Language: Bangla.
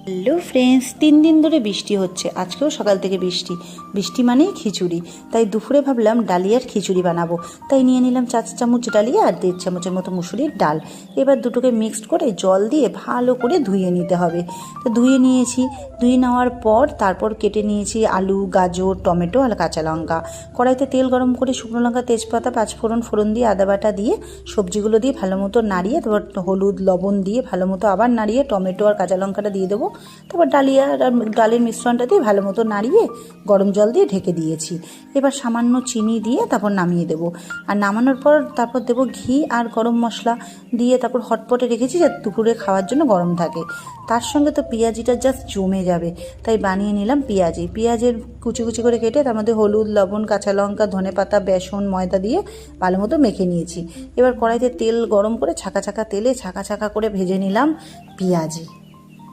হ্যালো ফ্রেন্ডস, 3 দিন ধরে বৃষ্টি হচ্ছে। আজকেও সকাল থেকে বৃষ্টি। বৃষ্টি মানেই খিচুড়ি। তাই দুপুরে ভাবলাম ডালিয়ার খিচুড়ি বানাবো। তাই নিয়ে নিলাম 4 চামচ ডালিয়া আর 1.5 চামচের মতো মুসুরির ডাল। এবার দুটোকে মিক্সড করে জল দিয়ে ভালো করে ধুয়ে নিতে হবে। তো ধুয়ে নিয়েছি। ধুয়ে নেওয়ার পর তারপর কেটে নিয়েছি আলু, গাজর, টমেটো আর কাঁচা লঙ্কা। কড়াইতে তেল গরম করে শুকনো লঙ্কা, তেজপাতা, পাঁচফোড়ন দিয়ে আদা বাটা দিয়ে সবজিগুলো দিয়ে ভালো মতো নাড়িয়ে, তারপর হলুদ লবণ দিয়ে ভালো মতো আবার নাড়িয়ে টমেটো আর কাঁচা লঙ্কাটা দিয়ে দেবো। তারপর ডালিয়া আর ডালের মিশ্রণটা দিয়ে ভালো মতো নাড়িয়ে গরম জল দিয়ে ঢেকে দিয়েছি। এবার সামান্য চিনি দিয়ে তারপর নামিয়ে দেবো। আর নামানোর পর তারপর দেবো ঘি আর গরম মশলা দিয়ে তারপর হটপটে রেখেছি যাতে দুপুরে খাওয়ার জন্য গরম থাকে। তার সঙ্গে তো পেঁয়াজিটা জাস্ট জমে যাবে, তাই বানিয়ে নিলাম পেঁয়াজের কুচি কুচি করে কেটে তার মধ্যে হলুদ, লবণ, কাঁচা লঙ্কা, ধনেপাতা, বেসন, ময়দা দিয়ে ভালো মতো মেখে নিয়েছি। এবার কড়াইতে তেল গরম করে ছাকা ছাকা তেলে ছাকা ছাকা করে ভেজে নিলাম পেঁয়াজি।